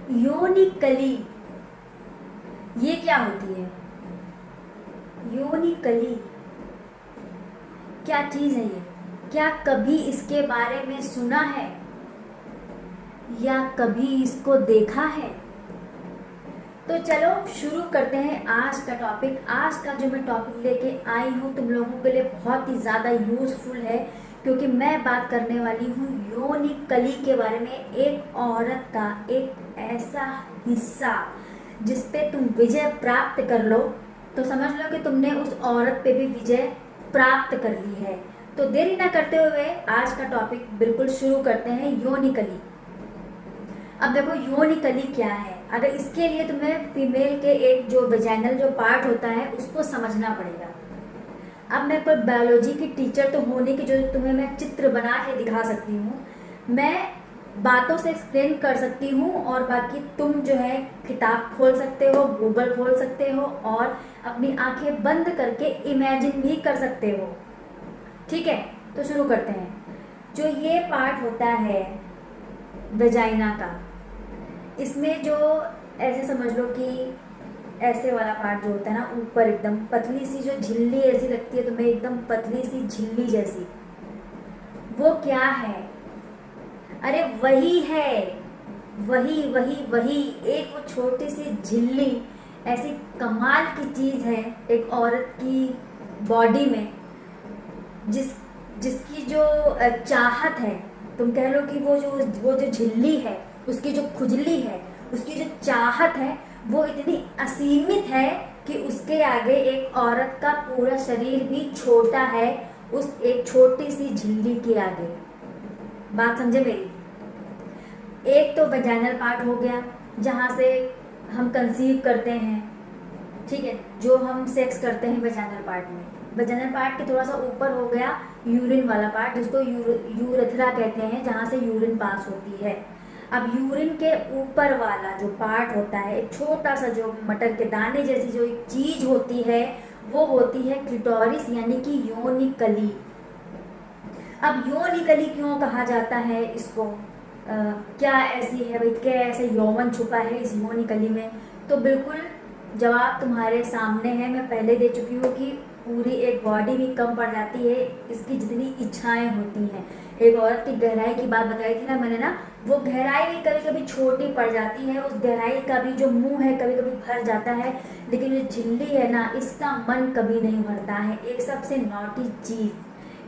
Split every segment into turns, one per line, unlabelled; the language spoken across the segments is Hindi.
योनि कली, ये क्या होती है? योनि कली क्या चीज है ये? क्या कभी इसके बारे में सुना है या कभी इसको देखा है? तो चलो शुरू करते हैं आज का टॉपिक। आज का जो मैं टॉपिक लेके आई हूँ तुम लोगों के लिए बहुत ही ज़्यादा यूजफुल है, क्योंकि मैं बात करने वाली हूँ योनि कली के बारे में। एक औरत का एक ऐसा हिस्सा जिस पे तुम विजय प्राप्त कर लो, तो समझ लो कि तुमने उस औरत पे भी विजय प्राप्त कर ली है। तो देरी ना करते हुए आज का टॉपिक बिल्कुल शुरू करते हैं, योनि कली। अब देखो योनि कली क्या है। अगर इसके लिए तुम्हें फीमेल के एक जो वेजाइनल जो पार्ट होता है उसको समझना पड़ेगा। अब मैं कोई बायोलॉजी की टीचर तो होने की जो तुम्हें मैं चित्र बना के दिखा सकती हूँ, मैं बातों से एक्सप्लेन कर सकती हूँ, और बाकी तुम जो है किताब खोल सकते हो, गूगल खोल सकते हो और अपनी आंखें बंद करके इमेजिन भी कर सकते हो। ठीक है, तो शुरू करते हैं। जो ये पार्ट होता है वेजाइना का, इसमें जो ऐसे समझ लो कि ऐसे वाला पार्ट जो होता है ना, ऊपर एकदम पतली सी जो झिल्ली ऐसी लगती है तुम्हें, एकदम पतली सी झिल्ली जैसी, वो क्या है? अरे वही है, वही वही वही एक वो छोटी सी झिल्ली, ऐसी कमाल की चीज है एक औरत की बॉडी में, जिसकी जो चाहत है, तुम कह लो कि वो जो झिल्ली है, उसकी जो खुजली है, उसकी जो चाहत है, वो इतनी असीमित है कि उसके आगे एक औरत का पूरा शरीर भी छोटा है उस एक छोटी सी झिल्ली के आगे। बात समझे मेरी? एक तो वेजाइनल पार्ट हो गया जहाँ से हम कंसीव करते हैं, ठीक है, जो हम सेक्स करते हैं वेजाइनल पार्ट में। वेजाइनल पार्ट के थोड़ा सा ऊपर हो गया यूरिन वाला पार्ट, जिसको यूरेथ्रा कहते हैं, जहाँ से यूरिन पास होती है। अब यूरिन के ऊपर वाला जो पार्ट होता है, एक छोटा सा जो मटर के दाने जैसी जो एक चीज होती है, वो होती है क्लिटोरिस, यानी कि योनि कली। अब योनि कली क्यों कहा जाता है इसको? क्या ऐसी है भाई, क्या ऐसे यौवन छुपा है इस योनि कली में? तो बिल्कुल जवाब तुम्हारे सामने है। मैं पहले दे चुकी हूँ कि पूरी एक बॉडी भी कम पड़ जाती है इसकी जितनी इच्छाएं होती हैं। एक औरत की गहराई की बात बताई थी ना मैंने ना, वो गहराई भी कभी कभी छोटी पड़ जाती है, उस गहराई का भी जो मुंह है कभी कभी भर जाता है, लेकिन जो झिल्ली है ना, इसका मन कभी नहीं भरता है। एक सबसे नॉटी चीज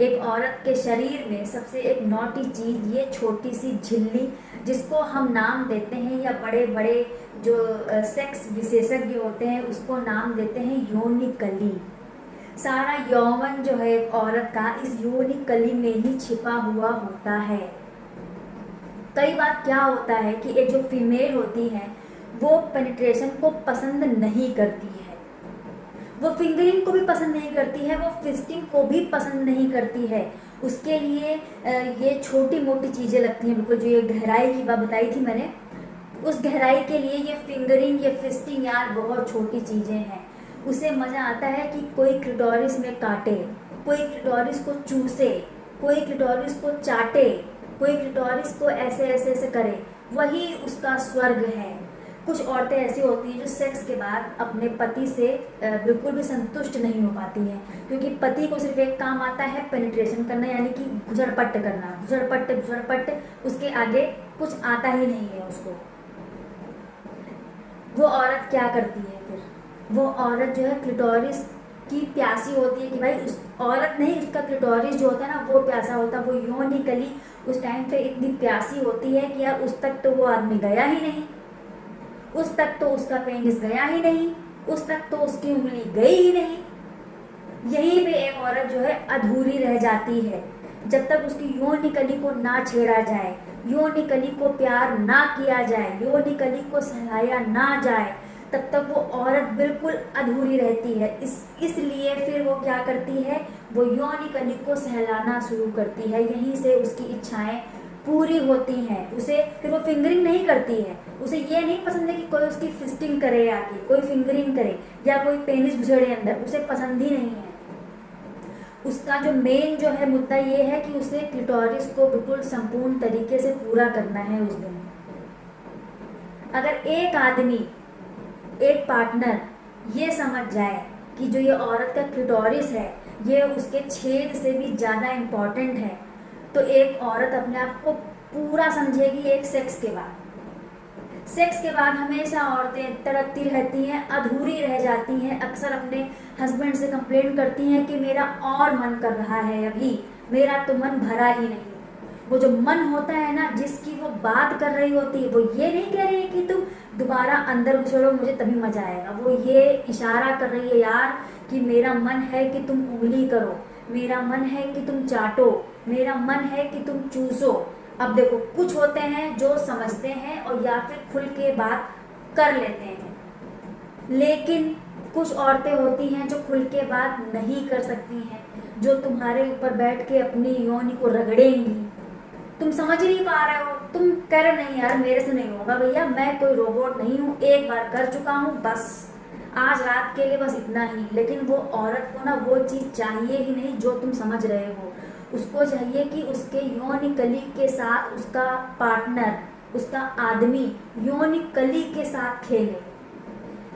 एक औरत के शरीर में, सबसे एक नॉटी चीज ये छोटी सी झिल्ली, जिसको हम नाम देते हैं, या बड़े बड़े जो सेक्स विशेषज्ञ होते हैं उसको नाम देते हैं योनि कली। सारा यौवन जो है एक औरत का इस योनि कली में ही छिपा हुआ होता है। कई बार क्या होता है कि एक जो फीमेल होती है वो पेनिट्रेशन को पसंद नहीं करती है, वो फिंगरिंग को भी पसंद नहीं करती है, वो फिस्टिंग को भी पसंद नहीं करती है। उसके लिए ये छोटी मोटी चीज़ें लगती हैं, बिल्कुल जो ये गहराई की बात बताई थी मैंने, उस गहराई के लिए ये फिंगरिंग, ये फिस्टिंग यार बहुत छोटी चीज़ें हैं। उसे मज़ा आता है कि कोई क्लिटोरिस में काटे, कोई क्लिटोरिस को चूसे, कोई क्लिटोरिस को चाटे, कोई क्लिटोरिस को ऐसे ऐसे ऐसे करे, वही उसका स्वर्ग है। कुछ औरतें ऐसी होती हैं जो सेक्स के बाद अपने पति से बिल्कुल भी संतुष्ट नहीं हो पाती हैं, क्योंकि पति को सिर्फ एक काम आता है, पेनिट्रेशन करना, यानी कि घुसड़पट्ट करना, घुसड़पट्ट घुसड़पट्ट, उसके आगे कुछ आता ही नहीं है उसको। वो औरत क्या करती है फिर? वो औरत जो है क्लिटोरिस की प्यासी होती है कि भाई, उस औरत नहीं, उसका क्लिटोरिस जो होता है ना वो प्यासा होता है। वो योनि कली उस टाइम पे इतनी प्यासी होती है कि यार उस तक तो वो आदमी गया ही नहीं, उस तक तो उसका पेनिस गया ही नहीं, उस तक तो उसकी उंगली गई ही नहीं। यहीं पे एक औरत जो है अधूरी रह जाती है, जब तक उसकी योनि कली को ना छेड़ा जाए, योनि कली को प्यार ना किया जाए, योनि कली को सहलाया ना जाए, तब तक वो औरत बिल्कुल अधूरी रहती है। इसलिए फिर वो क्या करती है, वो योनि कली को सहलाना शुरू करती है, यहीं से उसकी इच्छाएं पूरी होती हैं। उसे फिर वो फिंगरिंग नहीं करती है, उसे ये नहीं पसंद है कि कोई उसकी फिस्टिंग करे, आके कोई फिंगरिंग करे या कोई पेनिस घुसेड़े अंदर, उसे पसंद ही नहीं है। उसका जो मेन जो है मुद्दा ये है कि उसे क्लिटोरिस को बिल्कुल संपूर्ण तरीके से पूरा करना है उस दिन। अगर एक आदमी, एक पार्टनर ये समझ जाए कि जो ये औरत का क्लिटोरिस है ये उसके छेद से भी ज़्यादा इम्पॉर्टेंट है, तो एक औरत अपने आप को पूरा समझेगी। एक सेक्स के बाद, सेक्स के बाद हमेशा औरतें तड़पती रहती हैं, अधूरी रह जाती हैं, अक्सर अपने हस्बैंड से कंप्लेंट करती हैं कि मेरा और मन कर रहा है, अभी मेरा तो मन भरा ही नहीं। वो जो मन होता है ना, जिसकी वो बात कर रही होती है, वो ये नहीं कह रही है कि तुम दोबारा अंदर घुसड़ो मुझे तभी मजा आएगा, वो ये इशारा कर रही है यार कि मेरा मन है कि तुम उंगली करो, मेरा मन है कि तुम चाटो, मेरा मन है कि तुम चूसो। अब देखो, कुछ होते हैं जो समझते हैं और या फिर खुल के बात कर लेते हैं, लेकिन कुछ औरतें होती हैं जो खुल के बात नहीं कर सकती हैं, जो तुम्हारे ऊपर बैठ के अपनी योनि को रगड़ेंगी। तुम समझ नहीं पा रहे हो, तुम कह रहे नहीं यार मेरे से नहीं होगा भैया, मैं कोई रोबोट नहीं हूँ, एक बार कर चुका हूँ बस, आज रात के लिए बस इतना ही। लेकिन वो औरत को ना वो चीज़ चाहिए ही नहीं जो तुम समझ रहे हो। उसको चाहिए कि उसके यौन कली के साथ उसका पार्टनर, उसका आदमी यौन कली के साथ खेले।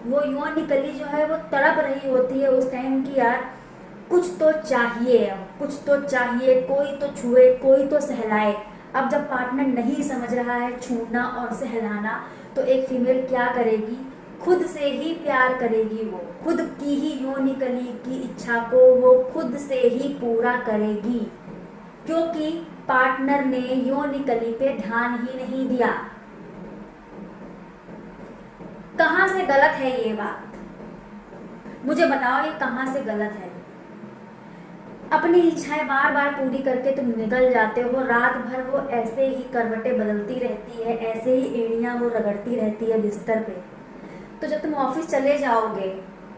वो यौन कली जो है वो तड़प रही होती है उस टाइम की, यार कुछ तो चाहिए, कुछ तो चाहिए, कोई तो छुए, कोई तो सहलाए। अब जब पार्टनर नहीं समझ रहा है छूना और सहलाना, तो एक फीमेल क्या करेगी, खुद से ही प्यार करेगी। वो खुद की ही यौन कली की इच्छा को वो खुद से ही पूरा करेगी, क्योंकि पार्टनर ने यौन कली पे ध्यान ही नहीं दिया। कहां से गलत है ये बात, मुझे बताओ, ये कहां से गलत है? अपनी इच्छाएं बार बार पूरी करके तुम निकल जाते हो, रात भर वो ऐसे ही करवटें बदलती रहती है, ऐसे ही एड़ियां वो रगड़ती रहती है बिस्तर पे। तो जब तुम ऑफिस चले जाओगे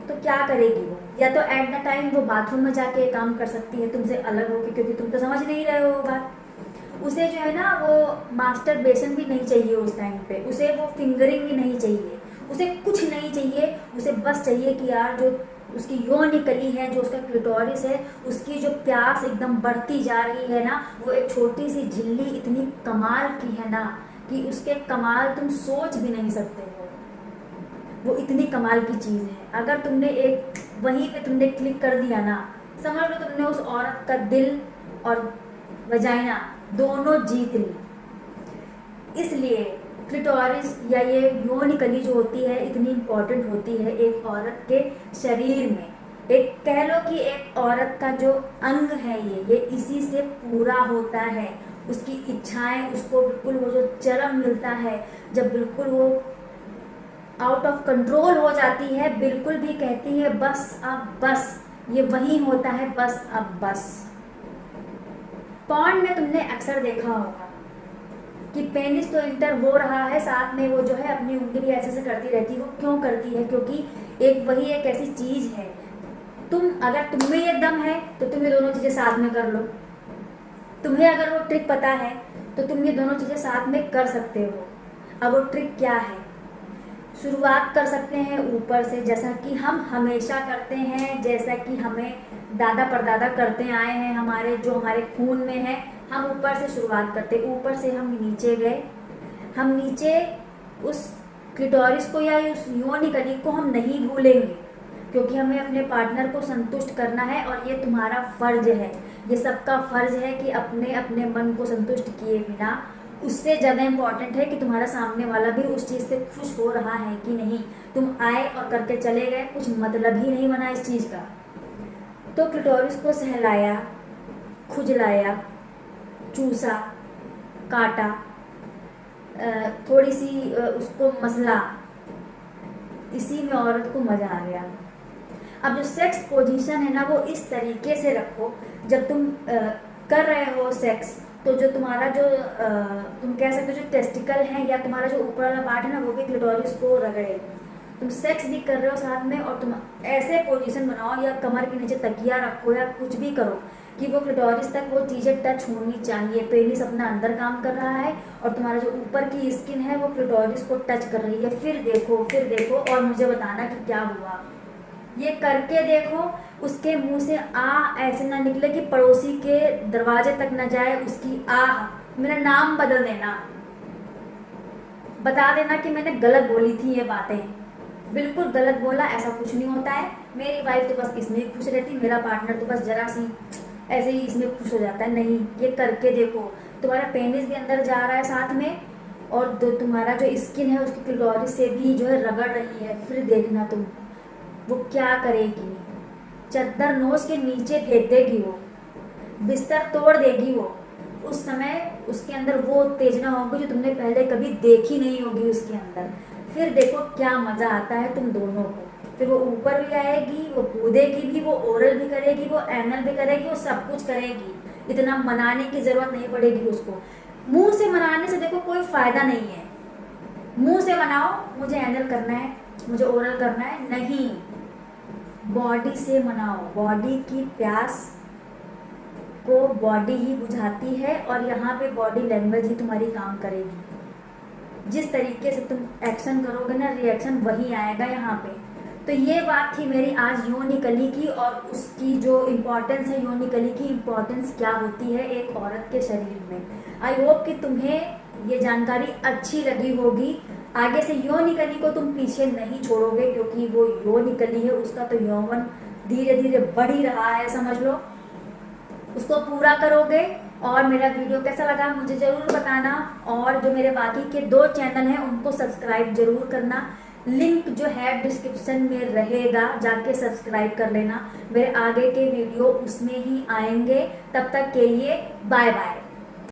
तो क्या करेगी वो? या तो एट द टाइम वो बाथरूम में जाके ये काम कर सकती है तुमसे अलग होकर, क्योंकि तुम तो समझ नहीं रहे हो बात। उसे जो है ना वो मास्टर बेसन भी नहीं चाहिए उस टाइम पे, उसे वो फिंगरिंग भी नहीं चाहिए, उसे कुछ नहीं चाहिए। उसे बस चाहिए कि यार जो उसकी यौन कली है, जो उसका क्लिटोरिस है, उसकी जो प्यास एकदम बढ़ती जा रही है ना, वो एक छोटी सी झिल्ली इतनी कमाल की है ना कि उसके कमाल तुम सोच भी नहीं सकते हो। वो इतनी कमाल की चीज़ है। अगर तुमने एक वहीं पे तुमने क्लिक कर दिया ना, समझ लो तुमने उस औरत का दिल और वजाइना दोनों जीत ली। इसलिए क्लिटोरिस या ये यौन कली जो होती है इतनी इम्पोर्टेंट होती है एक औरत के शरीर में। एक कह लो कि एक औरत का जो अंग है ये इसी से पूरा होता है। उसकी इच्छाएं, उसको बिल्कुल वो जो चरम मिलता है, जब बिल्कुल वो आउट ऑफ कंट्रोल हो जाती है, बिल्कुल भी कहती है बस अब बस, ये वही होता है बस अब बस। पॉर्न में तुमने अक्सर देखा होगा कि पेनिस तो इंटर हो रहा है, साथ में वो जो है अपनी उंगली ऐसे से करती रहती है। वो क्यों करती है? क्योंकि वही एक ऐसी चीज है, अगर तुम में ये दम है तो तुम ये दोनों चीजें साथ में कर लो। तुम्हें अगर वो ट्रिक पता है तो तुम ये दोनों चीजें साथ में कर सकते हो। अब वो ट्रिक क्या है? शुरुआत कर सकते हैं ऊपर से, जैसा कि हम हमेशा करते हैं, जैसा कि हमें दादा परदादा करते आए हैं, हमारे जो हमारे खून में है। हम ऊपर से शुरुआत करते, ऊपर से हम नीचे गए। हम नीचे उस क्लिटोरिस को या उस यौन कली को हम नहीं भूलेंगे, क्योंकि हमें अपने पार्टनर को संतुष्ट करना है और ये तुम्हारा फर्ज है, ये सबका फर्ज है कि अपने अपने मन को संतुष्ट किए बिना, उससे ज़्यादा इम्पॉर्टेंट है कि तुम्हारा सामने वाला भी उस चीज़ से खुश हो रहा है कि नहीं। तुम आए और करके चले गए, कुछ मतलब ही नहीं बना इस चीज़ का। तो क्लिटोरिस को सहलाया, खुजलाया, चूसा, काटा, थोड़ी सी उसको मसला, इसी में औरत को मज़ा आ गया। अब जो सेक्स पोजीशन है ना, वो इस तरीके से रखो, जब तुम कर रहे हो सेक्स, तो जो तुम्हारा जो तुम कह सकते हो जो टेस्टिकल है या तुम्हारा जो ऊपर वाला पार्ट है ना, वो भी क्लिटोरिस को रगड़े। तुम सेक्स भी कर रहे हो साथ में, और तुम ऐसे पोजीशन बनाओ या कमर के नीचे तकिया रखो या कुछ भी करो कि वो क्लिटोरिस तक वो चीज़ें टच होनी चाहिए। पेनिस अपना अंदर काम कर रहा है और तुम्हारा जो ऊपर की स्किन है वो क्लिटोरिस को टच कर रही है। फिर देखो और मुझे बताना कि क्या हुआ। ये करके देखो, उसके मुंह से आ ऐसे ना निकले कि पड़ोसी के दरवाजे तक न जाए उसकी आह। मेरा नाम बदल देना, बता देना कि मैंने गलत बोली थी ये बातें। बिल्कुल गलत बोला, ऐसा कुछ नहीं होता है। मेरी वाइफ तो बस इसमें ही खुश रहती, मेरा पार्टनर तो बस जरा सी ऐसे ही इसमें खुश हो जाता है। नहीं, ये करके देखो, तुम्हारा पेनिस भी अंदर जा रहा है साथ में, और जो तुम्हारा जो स्किन है उसकी क्लिटोरिस से भी जो है रगड़ रही है। फिर देखना तुम वो क्या करेगी, चद्दर नोज के नीचे फेंक देगी वो, बिस्तर तोड़ देगी वो। उस समय उसके अंदर वो उत्तेजना होगी जो तुमने पहले कभी देखी नहीं होगी उसके अंदर। फिर देखो क्या मज़ा आता है तुम दोनों को। फिर वो ऊपर भी आएगी, वो कूदेगी भी, वो ओरल भी करेगी, वो एनल भी करेगी, वो सब कुछ करेगी। इतना मनाने की ज़रूरत नहीं पड़ेगी उसको। मुंह से मनाने से देखो कोई फ़ायदा नहीं है। मुंह से मनाओ मुझे एनल करना है, मुझे ओरल करना है, नहीं, बॉडी से मनाओ। बॉडी की प्यास को बॉडी ही बुझाती है, और यहाँ पे बॉडी लैंग्वेज ही तुम्हारी काम करेगी। जिस तरीके से तुम एक्शन करोगे ना, रिएक्शन वही आएगा यहाँ पे। तो ये बात थी मेरी आज योनि कली की, और उसकी जो इम्पोर्टेंस है, योनि कली की इम्पोर्टेंस क्या होती है एक औरत के शरीर में। आई होप कि तुम्हें ये जानकारी अच्छी लगी होगी। आगे से योनि कली को तुम पीछे नहीं छोड़ोगे, क्योंकि वो योनि कली है, उसका तो यौवन धीरे धीरे बढ़ ही रहा है, समझ लो। उसको पूरा करोगे। और मेरा वीडियो कैसा लगा मुझे ज़रूर बताना, और जो मेरे बाकी के 2 चैनल हैं उनको सब्सक्राइब जरूर करना। लिंक जो है डिस्क्रिप्शन में रहेगा, जाके सब्सक्राइब कर लेना। मेरे आगे के वीडियो उसमें ही आएंगे। तब तक के लिए बाय बाय।